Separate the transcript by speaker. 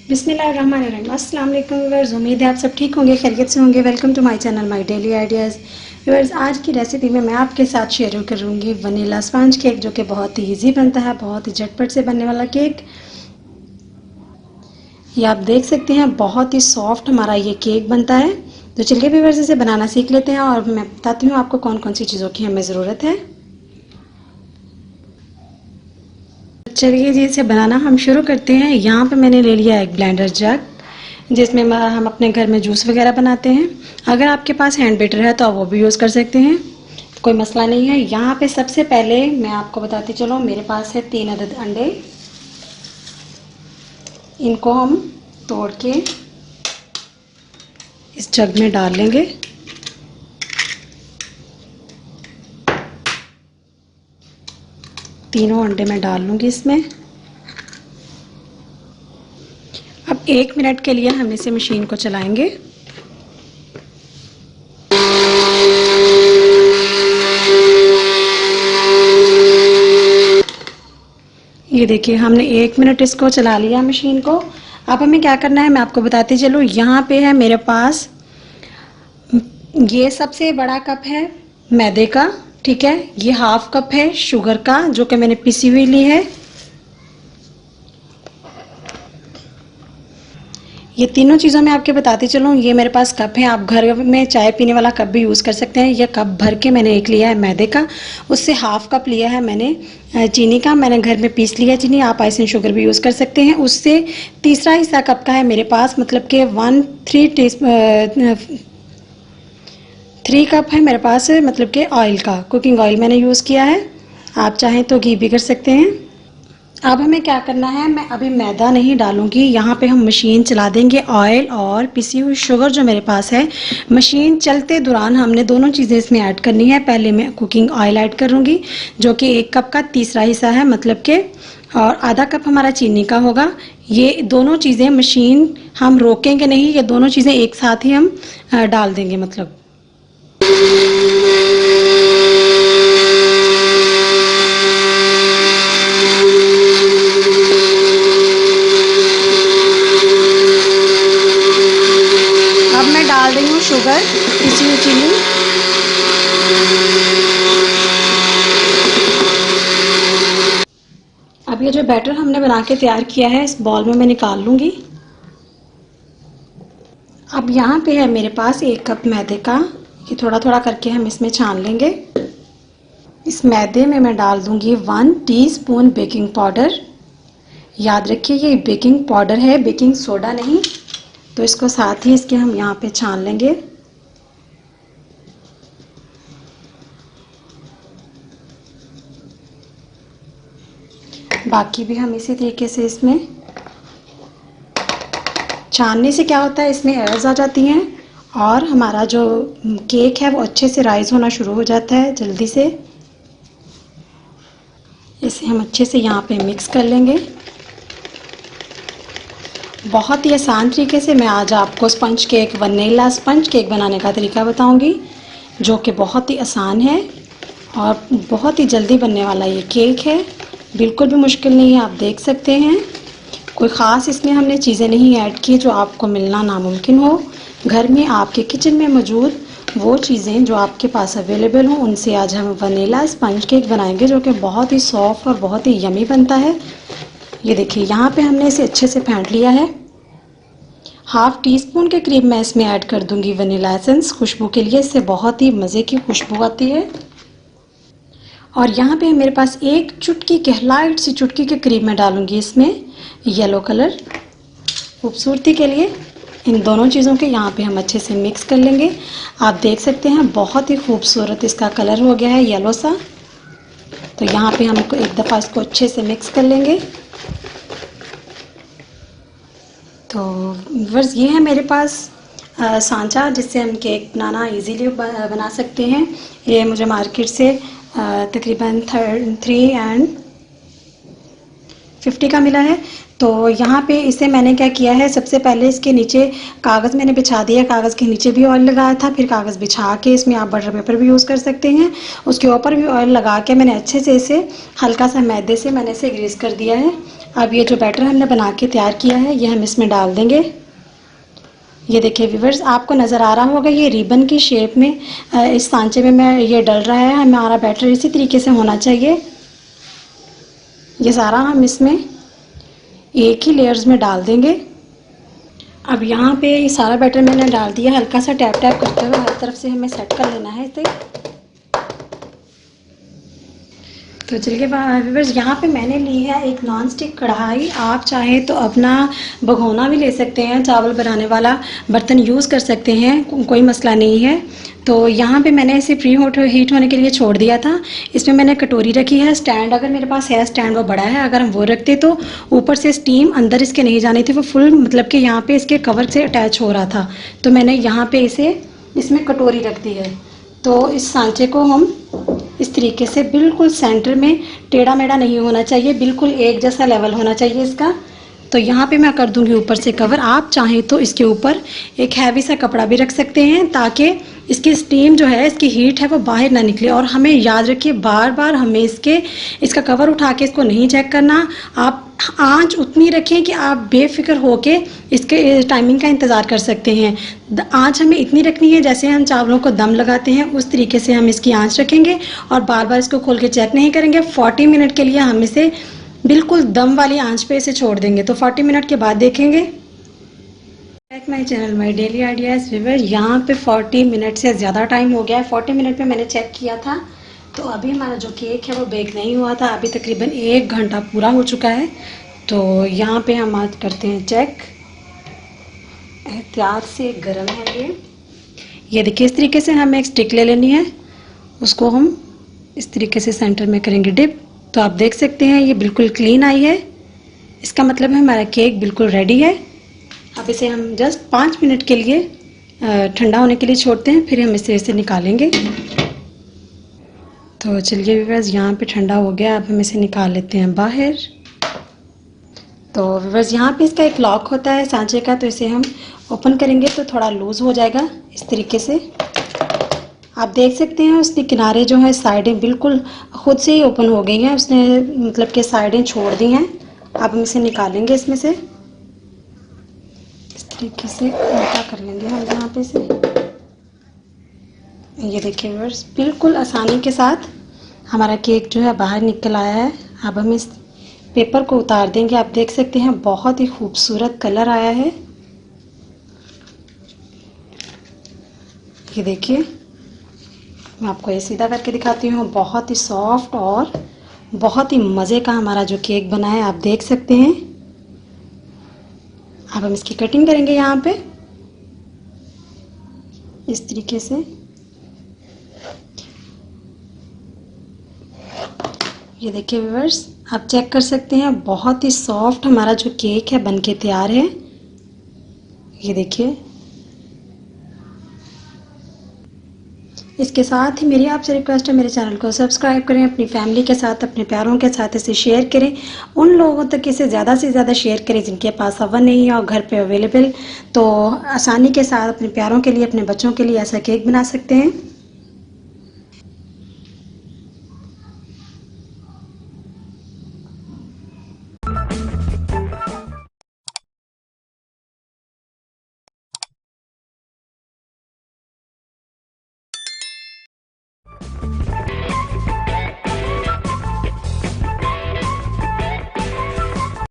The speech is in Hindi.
Speaker 1: बिस्मिल्लाहिर्रहमानिर्रहीम। अस्सलाम वालेकुम व्यूअर्स, उम्मीद है आप सब ठीक होंगे, खैरियत से होंगे। Welcome to my channel my daily ideas. Viewers, आज की रेसिपी में मैं आपके साथ शेयर करूंगी वनीला स्पंज केक, जो कि बहुत ही इजी बनता है, बहुत ही झटपट से बनने वाला केक। ये आप देख सकते हैं, बहुत ही सॉफ्ट हमारा ये केक बनता है। तो चलिए व्यूअर्स, इसे बनाना सीख लेते हैं और मैं बताती हूँ आपको कौन कौन सी चीज़ों की हमें ज़रूरत है। चलिए जी, इसे बनाना हम शुरू करते हैं। यहाँ पे मैंने ले लिया एक ब्लेंडर जग, जिसमें हम अपने घर में जूस वगैरह बनाते हैं। अगर आपके पास हैंड बीटर है तो आप वो भी यूज़ कर सकते हैं, कोई मसला नहीं है। यहाँ पे सबसे पहले मैं आपको बताती चलो, मेरे पास है 3 अदद अंडे। इनको हम तोड़ के इस जग में डाल लेंगे। तीनों अंडे मैं डाल लूँगी इसमें। अब 1 मिनट के लिए हम इसे मशीन को चलाएंगे। ये देखिए, हमने 1 मिनट इसको चला लिया मशीन को। अब हमें क्या करना है मैं आपको बताती चलूँ। यहाँ पे है मेरे पास, ये सबसे बड़ा कप है मैदे का, ठीक है। ये हाफ कप है शुगर का, जो कि मैंने पिसी हुई ली है। ये तीनों चीज़ों में आपके बताती चलूँ, ये मेरे पास कप है। आप घर में चाय पीने वाला कप भी यूज़ कर सकते हैं। यह कप भर के मैंने एक लिया है मैदे का, उससे हाफ कप लिया है मैंने चीनी का। मैंने घर में पीस लिया चीनी, आप आइसिंग शुगर भी यूज़ कर सकते हैं। उससे तीसरा हिस्सा कप का है मेरे पास, मतलब कि 3 कप है मेरे पास, मतलब कि ऑयल का, कुकिंग ऑयल मैंने यूज़ किया है। आप चाहें तो घी भी कर सकते हैं। अब हमें क्या करना है, मैं अभी मैदा नहीं डालूंगी, यहाँ पे हम मशीन चला देंगे। ऑयल और पिसी हुई शुगर जो मेरे पास है, मशीन चलते दौरान हमने दोनों चीज़ें इसमें ऐड करनी है। पहले मैं कुकिंग ऑयल ऐड करूँगी, जो कि 1 कप का तीसरा हिस्सा है, मतलब कि, और आधा कप हमारा चीनी का होगा। ये दोनों चीज़ें मशीन हम रोकेंगे नहीं, ये दोनों चीज़ें एक साथ ही हम डाल देंगे मतलब। अब मैं डाल रही हूँ शुगर, पिसी हुई चीनी। अब ये जो बैटर हमने बना के तैयार किया है, इस बॉल में मैं निकाल लूँगी। अब यहाँ पे है मेरे पास 1 कप मैदे का, ये थोड़ा थोड़ा करके हम इसमें छान लेंगे। इस मैदे में मैं डाल दूँगी 1 टीस्पून बेकिंग पाउडर। याद रखिए, ये बेकिंग पाउडर है, बेकिंग सोडा नहीं। तो इसको साथ ही इसके हम यहाँ पे छान लेंगे। बाकी भी हम इसी तरीके से इसमें छानने से क्या होता है, इसमें एयर्स आ जाती हैं और हमारा जो केक है वो अच्छे से राइज होना शुरू हो जाता है जल्दी से। इसे हम अच्छे से यहाँ पे मिक्स कर लेंगे। बहुत ही आसान तरीके से मैं आज आपको sponge cake, vanilla sponge cake बनाने का तरीका बताऊंगी, जो कि बहुत ही आसान है और बहुत ही जल्दी बनने वाला ये केक है। बिल्कुल भी मुश्किल नहीं है, आप देख सकते हैं। कोई ख़ास इसमें हमने चीज़ें नहीं ऐड की जो आपको मिलना नामुमकिन हो। घर में आपके किचन में मौजूद वो चीज़ें जो आपके पास अवेलेबल हों, उनसे आज हम वनीला स्पंज केक बनाएंगे, जो कि बहुत ही सॉफ्ट और बहुत ही यमी बनता है। ये देखिए, यहाँ पे हमने इसे अच्छे से फेंट लिया है। हाफ टी स्पून के करीब मैं इसमें ऐड कर दूंगी वनीला एसेंस, खुशबू के लिए। इससे बहुत ही मज़े की खुशबू आती है। और यहाँ पे मेरे पास 1 चुटकी के, लाइट सी चुटकी के करीब मैं डालूंगी इसमें येलो कलर, खूबसूरती के लिए। इन दोनों चीज़ों के यहाँ पे हम अच्छे से मिक्स कर लेंगे। आप देख सकते हैं, बहुत ही खूबसूरत इसका कलर हो गया है, येलो सा। तो यहाँ पे हम एक दफ़ा इसको अच्छे से मिक्स कर लेंगे। तो वर्स, ये है मेरे पास सांचा, जिससे हम केक बनाना इजीली बना सकते हैं। ये मुझे मार्केट से तकरीबन 350 का मिला है। तो यहाँ पे इसे मैंने क्या किया है, सबसे पहले इसके नीचे कागज़ मैंने बिछा दिया। कागज़ के नीचे भी ऑयल लगाया था, फिर कागज़ बिछा के इसमें आप बटर पेपर भी यूज़ कर सकते हैं, उसके ऊपर भी ऑयल लगा के मैंने अच्छे से इसे हल्का सा मैदे से मैंने इसे ग्रीस कर दिया है। अब ये जो बैटर हमने बना के तैयार किया है ये हम इसमें डाल देंगे। ये देखिए व्यूअर्स, आपको नज़र आ रहा होगा ये रिबन की शेप में इस सांचे में मैं ये डल रहा है। हमारा बैटर इसी तरीके से होना चाहिए। ये सारा हम इसमें एक ही लेयर्स में डाल देंगे। अब यहाँ पे ये सारा बैटर मैंने डाल दिया। हल्का सा टैप टैप करते हुए हर तरफ से हमें सेट कर लेना है इसे। तो चलिए व्यूअर्स, यहाँ पे मैंने ली है एक नॉन स्टिक कढ़ाई। आप चाहे तो अपना भगोना भी ले सकते हैं, चावल बनाने वाला बर्तन यूज़ कर सकते हैं, कोई मसला नहीं है। तो यहाँ पे मैंने इसे प्री हीट होने के लिए छोड़ दिया था। इसमें मैंने कटोरी रखी है। स्टैंड अगर मेरे पास है, स्टैंड वो बड़ा है, अगर हम वो रखते तो ऊपर से स्टीम अंदर इसके नहीं जानी थी, वो फुल मतलब कि यहाँ पे इसके कवर से अटैच हो रहा था। तो मैंने यहाँ पे इसमें कटोरी रख दी है। तो इस सांचे को हम इस तरीके से बिल्कुल सेंटर में, टेढ़ा मेढ़ा नहीं होना चाहिए, बिल्कुल एक जैसा लेवल होना चाहिए इसका। तो यहाँ पे मैं कर दूंगी ऊपर से कवर। आप चाहें तो इसके ऊपर एक हैवी सा कपड़ा भी रख सकते हैं ताकि इसकी स्टीम जो है, इसकी हीट है वो बाहर ना निकले। और हमें याद रखिए बार बार हमें इसका कवर उठा के इसको नहीं चेक करना। आप आंच उतनी रखें कि आप बेफिक्र होके इसके टाइमिंग का इंतज़ार कर सकते हैं। आंच हमें इतनी रखनी है जैसे हम चावलों को दम लगाते हैं, उस तरीके से हम इसकी आंच रखेंगे और बार बार इसको खोल के चेक नहीं करेंगे। 40 मिनट के लिए हम इसे बिल्कुल दम वाली आंच पे इसे छोड़ देंगे। तो 40 मिनट के बाद देखेंगे। Back my channel my daily ideas viewers, यहाँ पे 40 मिनट से ज़्यादा टाइम हो गया है। 40 मिनट में मैंने चेक किया था तो अभी हमारा जो केक है वो बेक नहीं हुआ था। अभी तकरीबन 1 घंटा पूरा हो चुका है। तो यहाँ पे हम आज करते हैं चेक। एहतियात से गर्म है ये देखिए। इस तरीके से हमें एक स्टिक ले लेनी है, उसको हम इस तरीके से सेंटर में करेंगे डिप। तो आप देख सकते हैं ये बिल्कुल क्लीन आई है। इसका मतलब है हमारा केक बिल्कुल रेडी है। अब इसे हम जस्ट 5 मिनट के लिए ठंडा होने के लिए छोड़ते हैं, फिर हम इसे निकालेंगे। तो चलिए व्यूअर्स, यहाँ पे ठंडा हो गया। अब हम इसे निकाल लेते हैं बाहर। तो व्यूअर्स, यहाँ पे इसका एक लॉक होता है सांचे का, तो इसे हम ओपन करेंगे तो थोड़ा लूज़ हो जाएगा इस तरीके से। आप देख सकते हैं उसके किनारे जो है साइडें बिल्कुल खुद से ही ओपन हो गई हैं, उसने मतलब कि साइडें छोड़ दी हैं। अब हम इसे निकालेंगे इसमें से। इस तरीके से उल्टा कर लेंगे हम यहाँ पे से। ये देखिए व्यूअर्स, बिल्कुल आसानी के साथ हमारा केक जो है बाहर निकल आया है। अब हम इस पेपर को उतार देंगे। आप देख सकते हैं बहुत ही खूबसूरत कलर आया है। ये देखिए, मैं आपको ये सीधा करके दिखाती हूँ। बहुत ही सॉफ्ट और बहुत ही मज़े का हमारा जो केक बना है, आप देख सकते हैं। अब हम इसकी कटिंग करेंगे यहाँ पे इस तरीके से। ये देखिए व्यूअर्स, आप चेक कर सकते हैं बहुत ही सॉफ्ट हमारा जो केक है बनके तैयार है। ये देखिए, इसके साथ ही मेरी आपसे रिक्वेस्ट है, मेरे चैनल को सब्सक्राइब करें, अपनी फैमिली के साथ, अपने प्यारों के साथ इसे शेयर करें। उन लोगों तक इसे ज़्यादा से ज़्यादा शेयर करें जिनके पास ओवन नहीं है और घर पे अवेलेबल। तो आसानी के साथ अपने प्यारों के लिए, अपने बच्चों के लिए ऐसा केक बना सकते हैं।